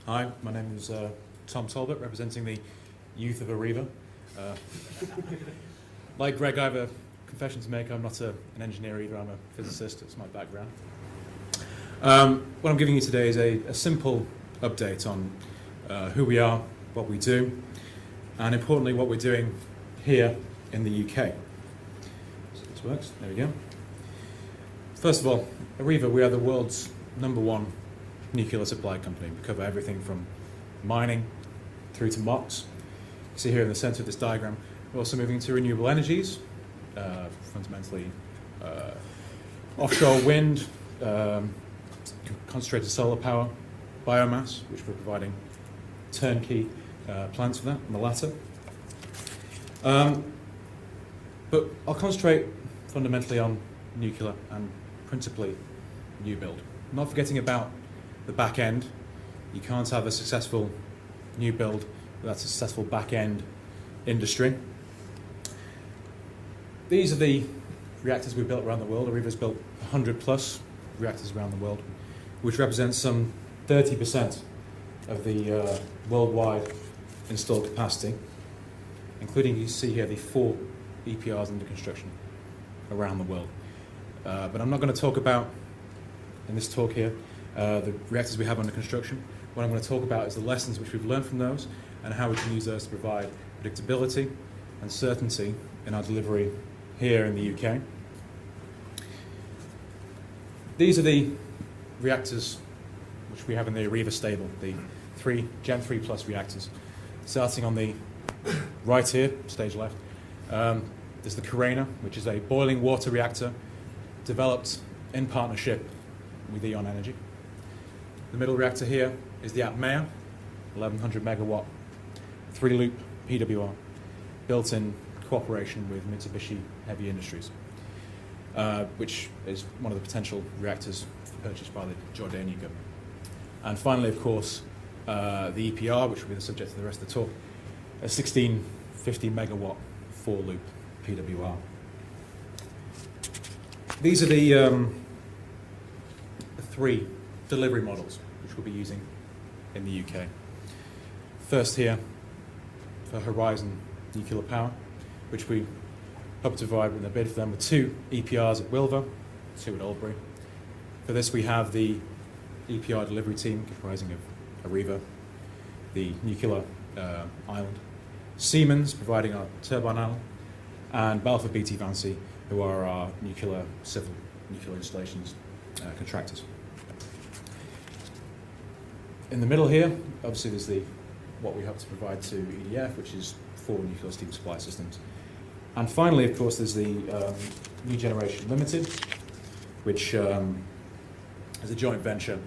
Hi, my name is Tom Talbot, representing the youth of Areva. Like Greg, I have a confession to make. I'm not an engineer either, I'm a physicist. It's my background. What I'm giving you today is a simple update on who we are, what we do, and importantly what we're doing here in the UK. So this works, there we go. First of all, Areva, we are the world's #1 nuclear supply company. We cover everything from mining through to MOX. You see here in the center of this diagram, we're also moving to renewable energies, fundamentally offshore wind, concentrated solar power, biomass, which we're providing turnkey plants for that, and the latter. But I'll concentrate fundamentally on nuclear and principally new build. Not forgetting about the back end. You can't have a successful new build without a successful back end industry. These are the reactors we've built around the world. Areva's built 100 plus reactors around the world, which represents some 30% of the worldwide installed capacity, including, you see here, the 4 EPRs under construction around the world. But I'm not going to talk about, in this talk here, the reactors we have under construction. What I'm going to talk about is the lessons which we've learned from those and how we can use those to provide predictability and certainty in our delivery here in the UK. These are the reactors which we have in the Areva stable, the Gen 3 plus reactors. Starting on the right here, stage left, there's the Carena, which is a boiling water reactor developed in partnership with Eon Energy. The middle reactor here is the Apmea, 1100 megawatt, 3-loop PWR, built in cooperation with Mitsubishi Heavy Industries, which is one of the potential reactors purchased by the Jordanian government. And finally, of course, the EPR, which will be the subject of the rest of the talk, a 1650 megawatt, 4-loop PWR. These are the 3 delivery models which we'll be using in the UK. First here, for Horizon Nuclear Power, which we hope to provide in a bid for them with 2 EPRs at Wilver, 2 at Albury. For this we have the EPR delivery team comprising of Areva, the nuclear island, Siemens providing our turbine island, and Balfour Beatty Vancy, who are our civil nuclear installations contractors. In the middle here, obviously there's what we hope to provide to EDF, which is 4 nuclear steam supply systems. And finally, of course, there's the New Generation Limited, which is a joint venture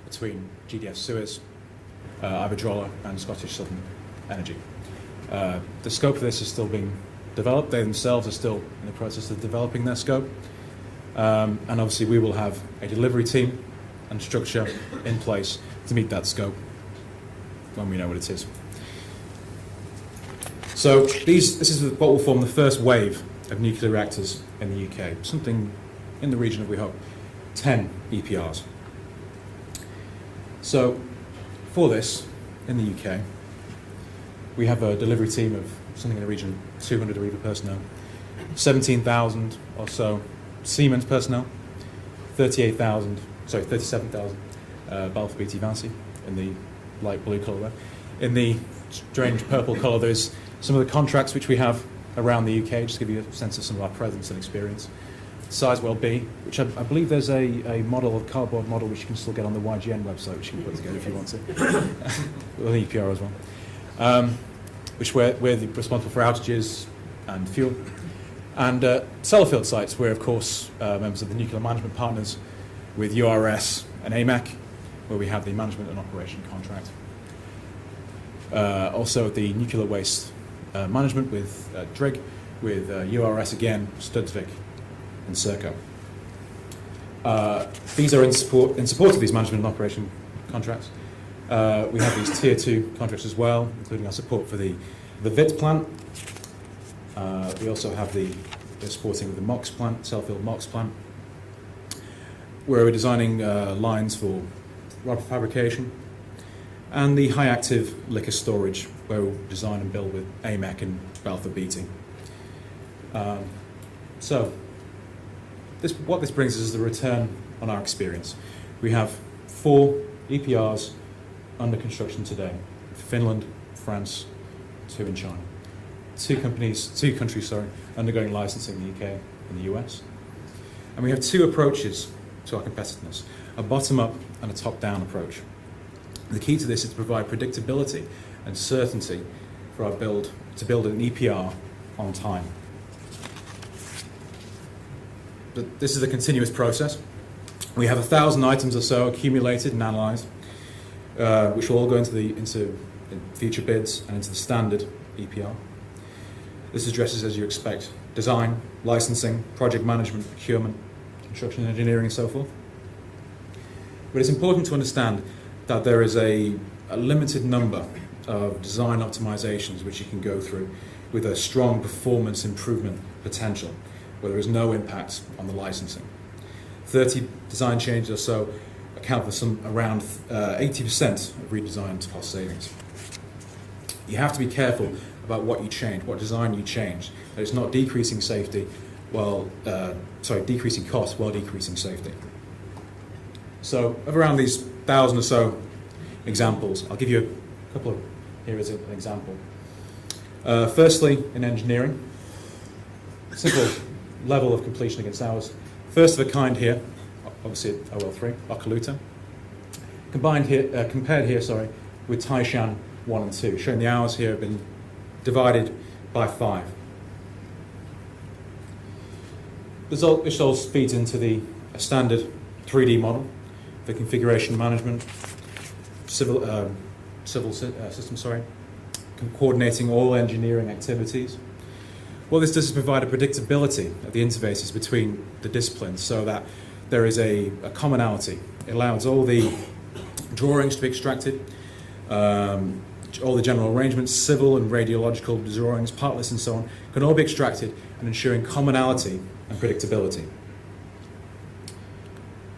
between GDF Suez, Iberdrola, and Scottish Southern Energy. The scope of this is still being developed. They themselves are still in the process of developing their scope. And obviously we will have a delivery team and structure in place to meet that scope when we know what it is. So this is what will form the first wave of nuclear reactors in the UK, something in the region of, we hope, 10 EPRs. So for this, in the UK, we have a delivery team of something in the region of 200 Areva personnel, 17,000 or so Siemens personnel, 37,000 Balfour Beatty Vancy in the light blue colour there. In the strange purple colour, there's some of the contracts which we have around the UK, just to give you a sense of some of our presence and experience. Sizewell B, which I believe there's a model, a cardboard model, which you can still get on the YGN website, which you can put together if you want to, with an EPR as well, which we're responsible for outages and fuel. And Sellafield sites, we're of course members of the nuclear management partners with URS and AMEC, where we have the management and operation contract. Also the nuclear waste management with DRIG, with URS again, Studsvik and Serco. These are in support of these management and operation contracts. We have these tier 2 contracts as well, including our support for the VIT plant. We also have the supporting the MOX plant, Sellafield MOX plant, where we're designing lines for rubber fabrication and the high active liquor storage, where we'll design and build with AMEC and Balfour Beatty. What this brings us is the return on our experience. We have 4 EPRs under construction today: Finland, France, 2 in China. 2 countries, undergoing licensing in the UK and the US. And we have 2 approaches to our competitiveness: a bottom-up and a top-down approach. The key to this is to provide predictability and certainty for our to build an EPR on time. But this is a continuous process. We have 1,000 items or so accumulated and analysed, which will all go into future bids and into the standard EPR. This addresses, as you expect, design, licensing, project management, procurement, construction engineering, and so forth. But it's important to understand that there is a limited number of design optimizations which you can go through with a strong performance improvement potential, where there is no impact on the licensing. 30 design changes or so account for around 80% of redesigned cost savings. You have to be careful about what you change, what design you change. That it's not decreasing safety decreasing cost while decreasing safety. So of around these 1,000 or so examples, I'll give you a couple of, here is an example. Firstly, in engineering, simple level of completion against hours. First of a kind here, obviously at OL3, Okaluta. Compared here with Taishan 1 and 2, showing the hours here have been divided by 5. This all feeds into a standard 3D model for configuration management, civil system, coordinating all engineering activities. What this does is provide a predictability of the interfaces between the disciplines so that there is a commonality. It allows all the drawings to be extracted, all the general arrangements, civil and radiological drawings, part lists and so on, can all be extracted and ensuring commonality and predictability.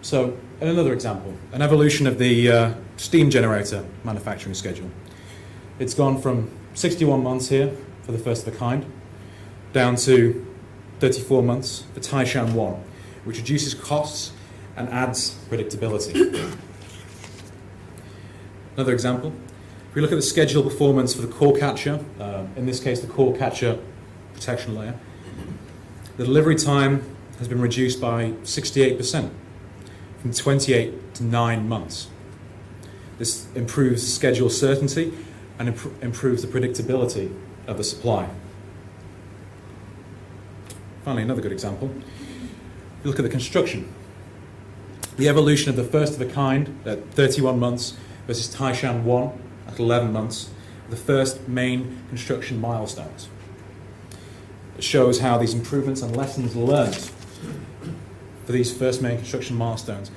So, and another example, an evolution of the steam generator manufacturing schedule. It's gone from 61 months here for the first of a kind, down to 34 months for Taishan 1, which reduces costs and adds predictability. Another example, if we look at the schedule performance for the core catcher, in this case the core catcher protection layer, the delivery time has been reduced by 68%, from 28 to 9 months. This improves schedule certainty and improves the predictability of the supply. Finally, another good example. If you look at the construction, the evolution of the first of a kind at 31 months versus Taishan 1 at 11 months, the first main construction milestones. It shows how these improvements and lessons learned for these first main construction milestones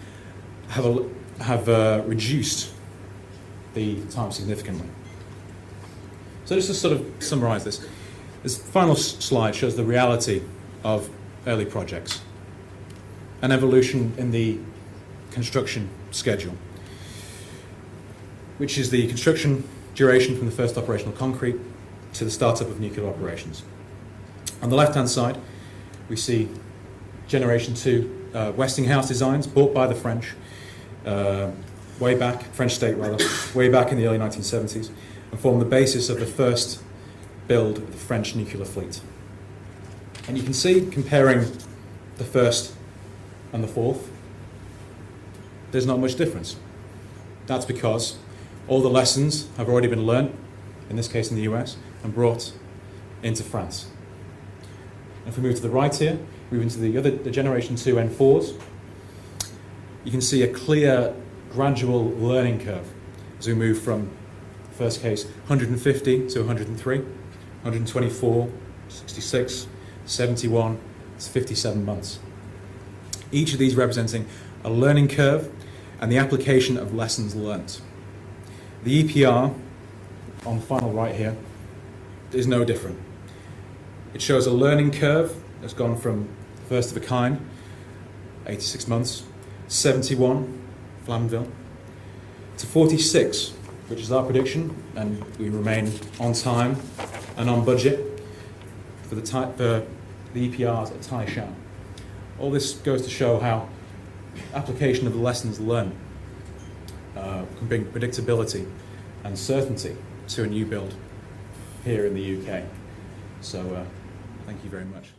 have reduced the time significantly. So just to sort of summarise this final slide shows the reality of early projects, an evolution in the construction schedule, which is the construction duration from the first operational concrete to the startup of nuclear operations. On the left-hand side, we see Generation 2 Westinghouse designs bought by the French, French state rather, way back in the early 1970s, and form the basis of the first build of the French nuclear fleet. And you can see, comparing the first and the fourth, there's not much difference. That's because all the lessons have already been learnt, in this case in the US, and brought into France. If we move to the right here, move into the Generation 2 N4s, you can see a clear gradual learning curve as we move from, first case, 150 to 103, 124, 66, 71, to 57 months. Each of these representing a learning curve and the application of lessons learnt. The EPR, on the final right here, is no different. It shows a learning curve that's gone from first of a kind, 86 months, 71, Flamanville, to 46, which is our prediction, and we remain on time and on budget for the EPRs at Taishan. All this goes to show how application of the lessons learned can bring predictability and certainty to a new build here in the UK. So thank you very much.